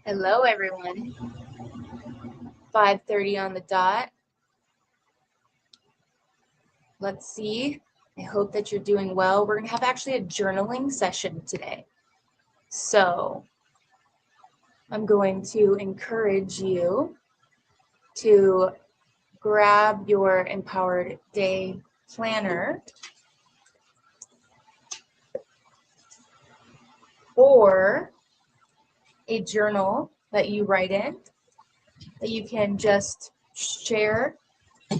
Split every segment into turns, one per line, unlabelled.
Hello, everyone. 5:30 on the dot. Let's see. I hope that you're doing well. We're going to have actually a journaling session today. So I'm going to encourage you to grab your Empowered Day planner or a journal that you write in that you can just share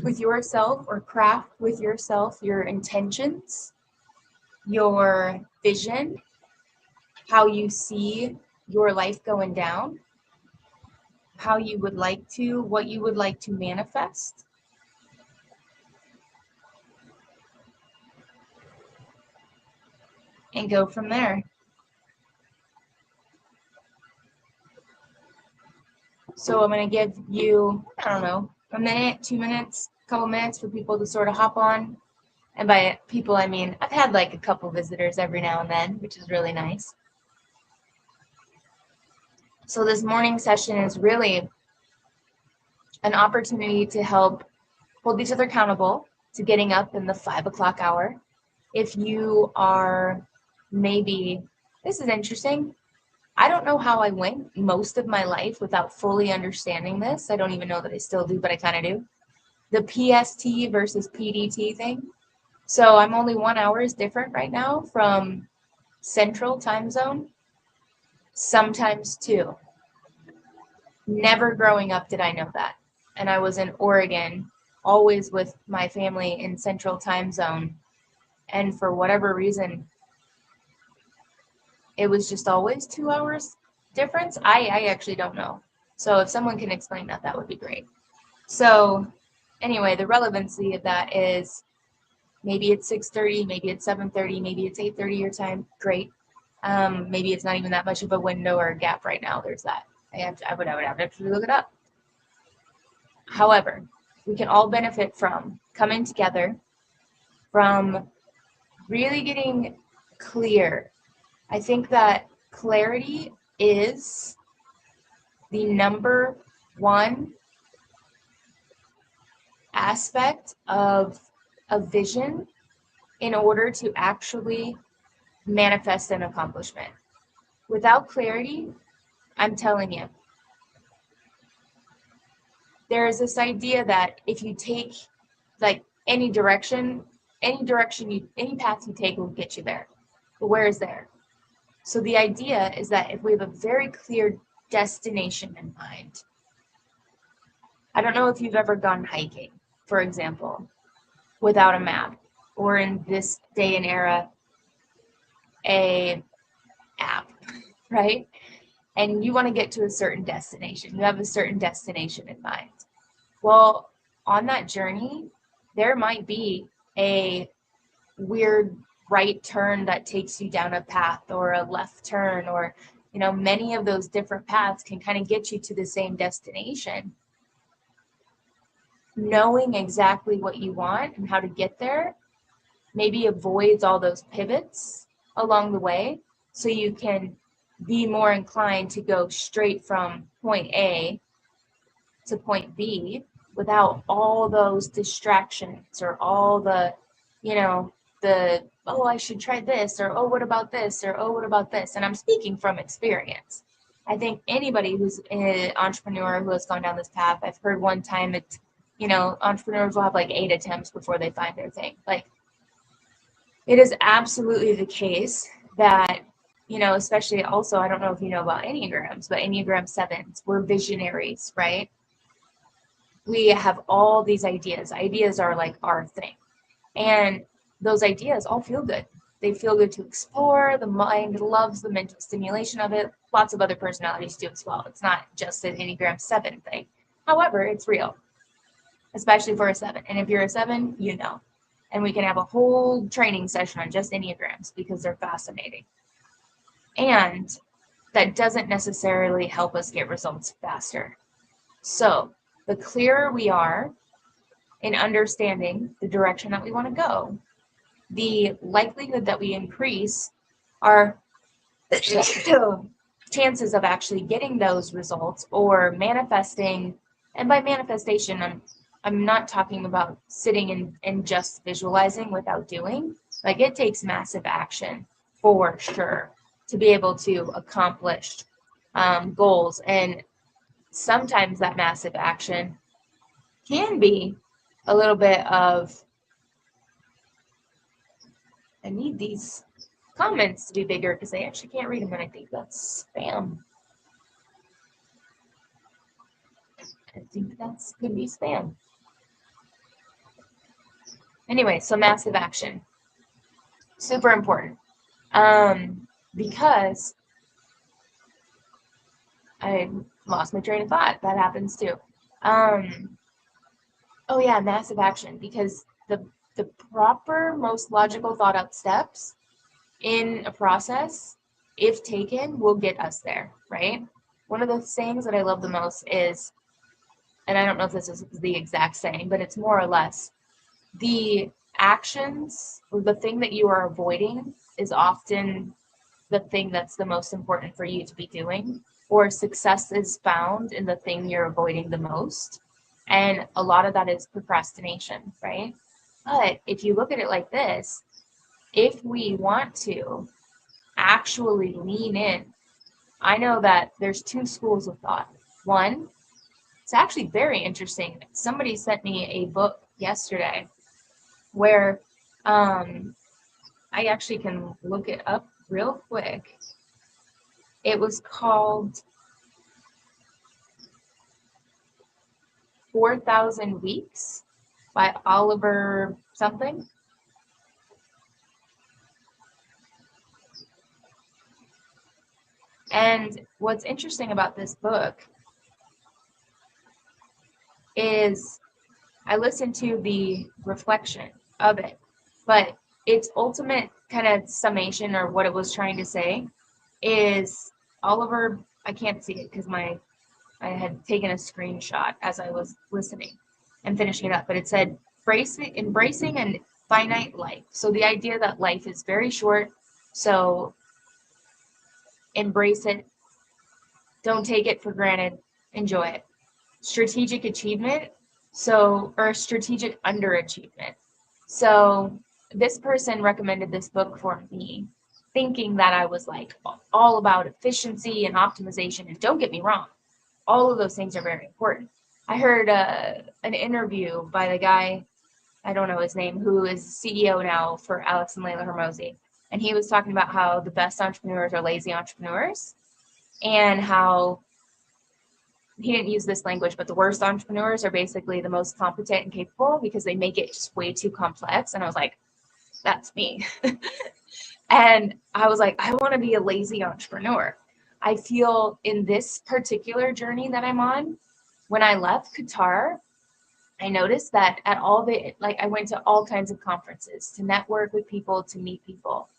with yourself or craft with yourself your intentions, your vision, how you see your life going down, how you would like to, what you would like to manifest. And go from there. So I'm going to give you, I don't know, a minute, 2 minutes, a couple minutes for people to sort of hop on. And by people, I mean, I've had like a couple visitors every now and then, which is really nice. So this morning session is really an opportunity to help hold each other accountable to getting up in the 5 o'clock hour. If you are maybe, this is interesting. I don't know how I went most of my life without fully understanding this. I don't even know that I still do, but I kind of do. The PST versus PDT thing. So I'm only 1 hour is different right now from Central Time Zone, sometimes two. Never growing up did I know that. And I was in Oregon, always with my family in Central Time Zone. And for whatever reason, it was just always 2 hours difference. I actually don't know. So if someone can explain that, that would be great. So anyway, the relevancy of that is maybe it's 6:30, maybe it's 7:30, maybe it's 8:30 your time. Great. Maybe it's not even that much of a window or a gap right now. There's that. I would have to actually look it up. However, we can all benefit from coming together, from really getting clear. I think that clarity is the number one aspect of a vision in order to actually manifest an accomplishment. Without clarity, I'm telling you, there is this idea that if you take like any direction any path you take will get you there. But where is there? So the idea is that if we have a very clear destination in mind, I don't know if you've ever gone hiking, for example, without a map, or in this day and era, a app, right? And you want to get to a certain destination. You have a certain destination in mind. Well, on that journey, there might be a weird right turn that takes you down a path, or a left turn, or many of those different paths can kind of get you to the same destination. Knowing exactly what you want and how to get there maybe avoids all those pivots along the way, so you can be more inclined to go straight from point A to point B without all those distractions, or all the, oh, I should try this, or oh, what about this, or oh, what about this? And I'm speaking from experience. I think anybody who's an entrepreneur who has gone down this path, I've heard one time it's, entrepreneurs will have like 8 attempts before they find their thing. Like, it is absolutely the case that, especially also, I don't know if you know about Enneagrams, but Enneagram 7s, we're visionaries, right? We have all these ideas. Ideas are like our thing. And those ideas all feel good. They feel good to explore. The mind loves the mental stimulation of it. Lots of other personalities do as well. It's not just an Enneagram 7 thing. However, it's real, especially for a 7. And if you're a 7, you know. And we can have a whole training session on just Enneagrams because they're fascinating. And that doesn't necessarily help us get results faster. So the clearer we are in understanding the direction that we want to go, the likelihood that we increase our chances of actually getting those results or manifesting. And by manifestation, I'm not talking about sitting and just visualizing without doing. Like, it takes massive action for sure to be able to accomplish goals. And sometimes that massive action can be a little bit of, I need these comments to be bigger because I actually can't read them, and I think that's spam. I think that's could be spam. Anyway, so massive action. Super important. Because I lost my train of thought. That happens too. Oh yeah, massive action. Because the proper, most logical thought out steps in a process, if taken, will get us there, right? One of the sayings that I love the most is, and I don't know if this is the exact saying, but it's more or less, the actions or the thing that you are avoiding is often the thing that's the most important for you to be doing, or success is found in the thing you're avoiding the most. And a lot of that is procrastination, right? But if you look at it like this, if we want to actually lean in, I know that there's two schools of thought. One, it's actually very interesting. Somebody sent me a book yesterday where I actually can look it up real quick. It was called 4,000 Weeks by Oliver something. And what's interesting about this book is I listened to the reflection of it, but its ultimate kind of summation, or what it was trying to say, is Oliver, I can't see it because I had taken a screenshot as I was listening and finishing it up, but it said embracing a finite life. So the idea that life is very short, so embrace it, don't take it for granted, enjoy it. Strategic achievement, or strategic underachievement. So this person recommended this book for me, thinking that I was like all about efficiency and optimization. And don't get me wrong, all of those things are very important. I heard an interview by the guy, I don't know his name, who is CEO now for Alex and Layla Hermosi. And he was talking about how the best entrepreneurs are lazy entrepreneurs, and how he didn't use this language, but the worst entrepreneurs are basically the most competent and capable because they make it just way too complex. And I was like, that's me. And I was like, I want to be a lazy entrepreneur. I feel in this particular journey that I'm on, when I left Qatar, I noticed that at all I went to all kinds of conferences to network with people, to meet people,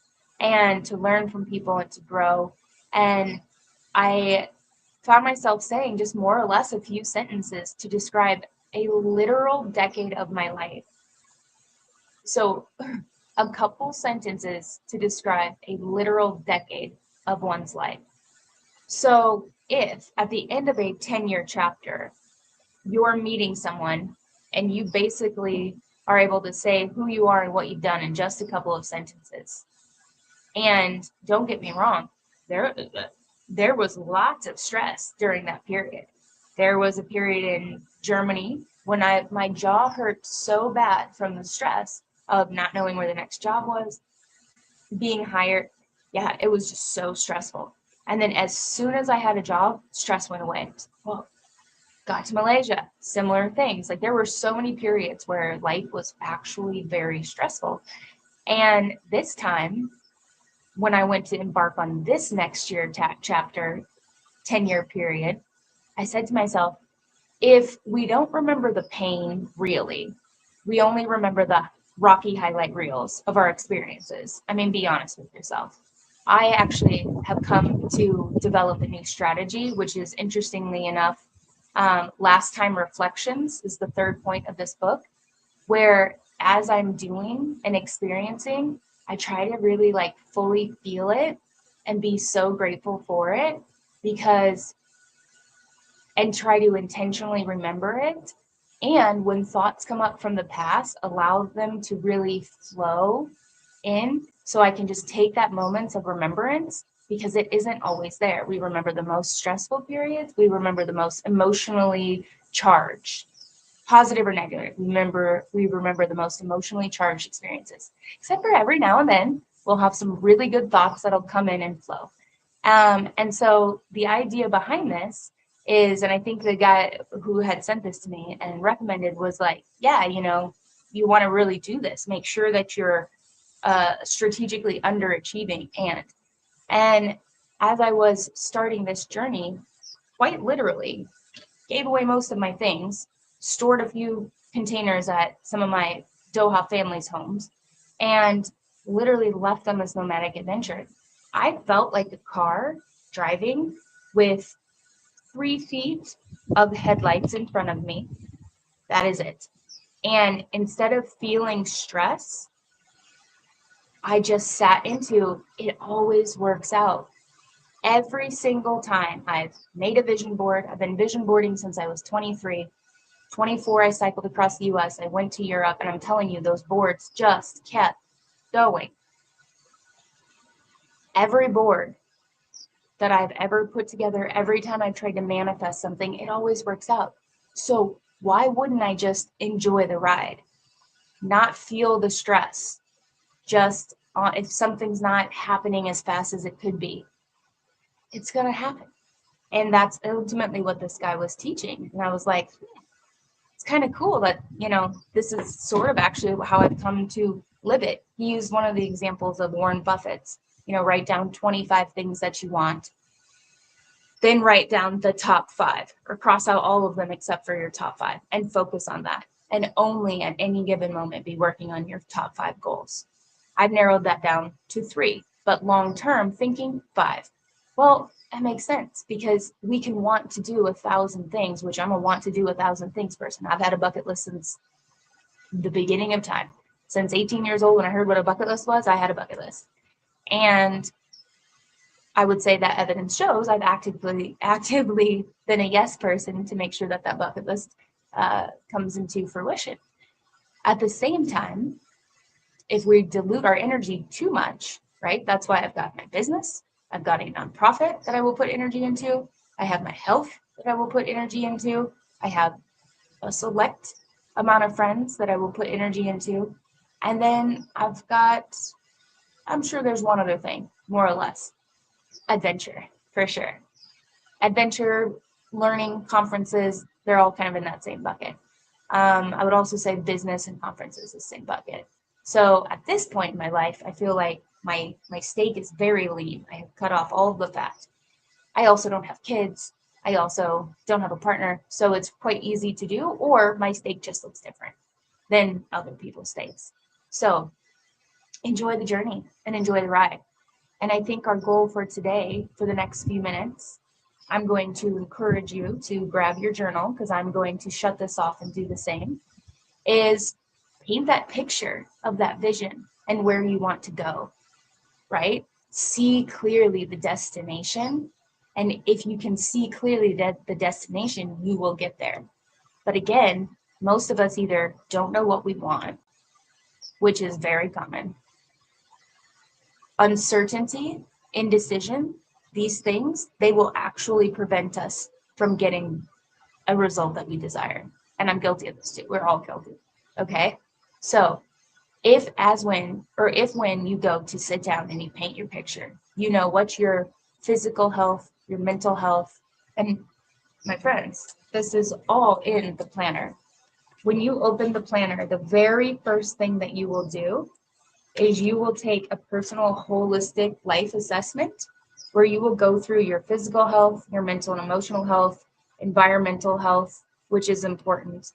and to learn from people and to grow. And I found myself saying just more or less a few sentences to describe a literal decade of my life. So a couple sentences to describe a literal decade of one's life. So if at the end of a 10-year chapter, you're meeting someone and you basically are able to say who you are and what you've done in just a couple of sentences. And don't get me wrong, there was lots of stress during that period. There was a period in Germany when my jaw hurt so bad from the stress of not knowing where the next job was, being hired. Yeah, it was just so stressful. And then as soon as I had a job, stress went away. Well, got to Malaysia, similar things. Like, there were so many periods where life was actually very stressful. And this time, when I went to embark on this next year chapter, 10-year period, I said to myself, if we don't remember the pain really, we only remember the rocky highlight reels of our experiences. I mean, be honest with yourself. I actually have come to develop a new strategy, which is, interestingly enough, last time reflections is the third point of this book, where as I'm doing and experiencing, I try to really fully feel it and be so grateful for it. and try to intentionally remember it. And when thoughts come up from the past, allow them to really flow in, so I can just take that moment of remembrance, because it isn't always there. We remember the most stressful periods. We remember the most emotionally charged, positive or negative. We remember the most emotionally charged experiences, except for every now and then we'll have some really good thoughts that'll come in and flow. And so the idea behind this is, and I think the guy who had sent this to me and recommended was like, yeah, you want to really do this. Make sure that you're strategically underachieving. And as I was starting this journey, quite literally gave away most of my things, stored a few containers at some of my Doha family's homes, and literally left on this nomadic adventure. I felt like a car driving with 3 feet of headlights in front of me. That is it. And instead of feeling stress, I just sat into it. Always works out. Every single time I've made a vision board, I've been vision boarding since I was 23. 24, I cycled across the US, I went to Europe, and I'm telling you, those boards just kept going. Every board that I've ever put together, every time I've tried to manifest something, it always works out. So why wouldn't I just enjoy the ride? Not feel the stress. Just if something's not happening as fast as it could be, it's going to happen. And that's ultimately what this guy was teaching. And I was like, it's kind of cool that, this is sort of actually how I've come to live it. He used one of the examples of Warren Buffett's, write down 25 things that you want, then write down the top 5, or cross out all of them except for your top 5 and focus on that. And only at any given moment be working on your top 5 goals. I've narrowed that down to 3, but long-term thinking 5. Well, that makes sense, because we can want to do 1,000 things, which I'm a want to do 1,000 things person. I've had a bucket list since the beginning of time. Since 18 years old, when I heard what a bucket list was, I had a bucket list. And I would say that evidence shows I've actively been a yes person to make sure that bucket list comes into fruition. At the same time, if we dilute our energy too much, right? That's why I've got my business. I've got a nonprofit that I will put energy into. I have my health that I will put energy into. I have a select amount of friends that I will put energy into. And then I've got, I'm sure there's one other thing, more or less. Adventure, for sure. Adventure, learning, conferences, they're all kind of in that same bucket. I would also say business and conferences is the same bucket. So at this point in my life, I feel like my steak is very lean. I have cut off all of the fat. I also don't have kids. I also don't have a partner. So it's quite easy to do, or my steak just looks different than other people's steaks. So enjoy the journey and enjoy the ride. And I think our goal for today, for the next few minutes, I'm going to encourage you to grab your journal, because I'm going to shut this off and do the same, is paint that picture of that vision and where you want to go, right? See clearly the destination. And if you can see clearly the destination, you will get there. But again, most of us either don't know what we want, which is very common. Uncertainty, indecision, these things, they will actually prevent us from getting a result that we desire. And I'm guilty of this too. We're all guilty. Okay? So if when you go to sit down and you paint your picture, you know what's your physical health, your mental health, and my friends, this is all in the planner. When you open the planner, the very first thing that you will do is you will take a personal holistic life assessment, where you will go through your physical health, your mental and emotional health, environmental health, which is important,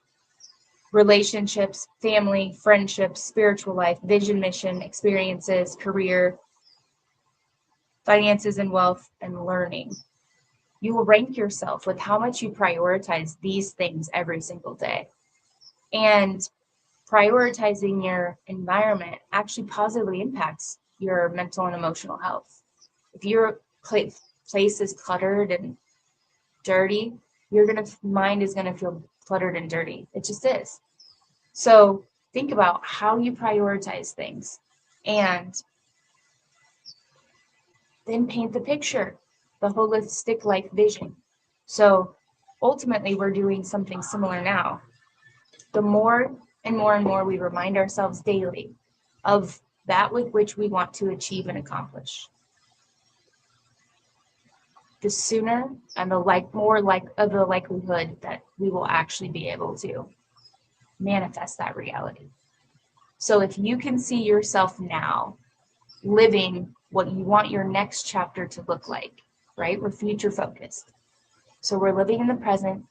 relationships, family, friendships, spiritual life, vision, mission, experiences, career, finances and wealth, and learning. You will rank yourself with how much you prioritize these things every single day. And prioritizing your environment actually positively impacts your mental and emotional health. If you're place is cluttered and dirty, mind is gonna feel cluttered and dirty. It just is. So think about how you prioritize things and then paint the picture, the holistic life vision. So ultimately, we're doing something similar now. The more and more and more we remind ourselves daily of that with which we want to achieve and accomplish, the sooner and the likelihood that we will actually be able to manifest that reality. So if you can see yourself now living what you want your next chapter to look like, right? We're future focused. So we're living in the present.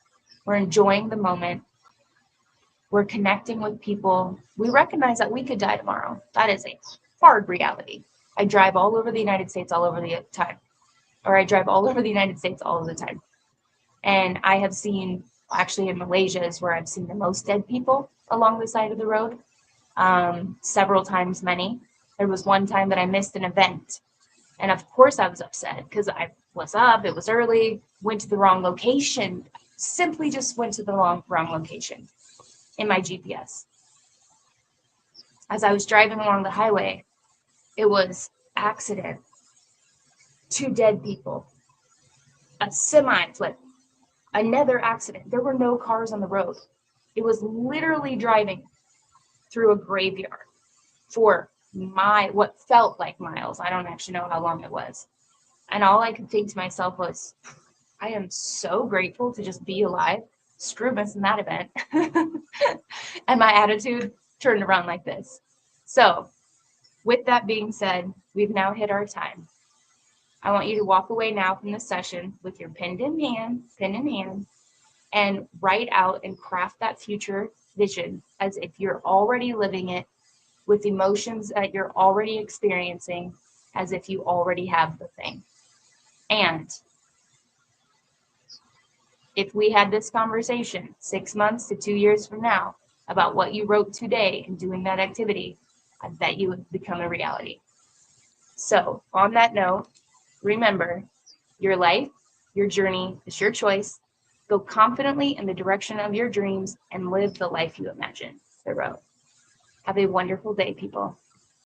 We're enjoying the moment. We're connecting with people. We recognize that we could die tomorrow. That is a hard reality. I drive all over the United States all over the time. Or I drive all over the United States all of the time. And I have seen, actually in Malaysia is where I've seen the most dead people along the side of the road. Several times many. There was one time that I missed an event. And of course I was upset because I was up, it was early, went to the wrong location, simply just went to the wrong location in my GPS. As I was driving along the highway, it was accident, 2 dead people, a semi flip, another accident. There were no cars on the road. It was literally driving through a graveyard for what felt like miles. I don't actually know how long it was. And all I could think to myself was, I am so grateful to just be alive. Screw missing that event. And my attitude turned around like this. So with that being said, we've now hit our time. I want you to walk away now from this session with your pen in hand, and write out and craft that future vision as if you're already living it, with emotions that you're already experiencing, as if you already have the thing. And if we had this conversation 6 months to 2 years from now about what you wrote today and doing that activity, I bet you would become a reality. So on that note, remember, your life, your journey is your choice. Go confidently in the direction of your dreams and live the life you imagine. Thoreau. Have a wonderful day, people.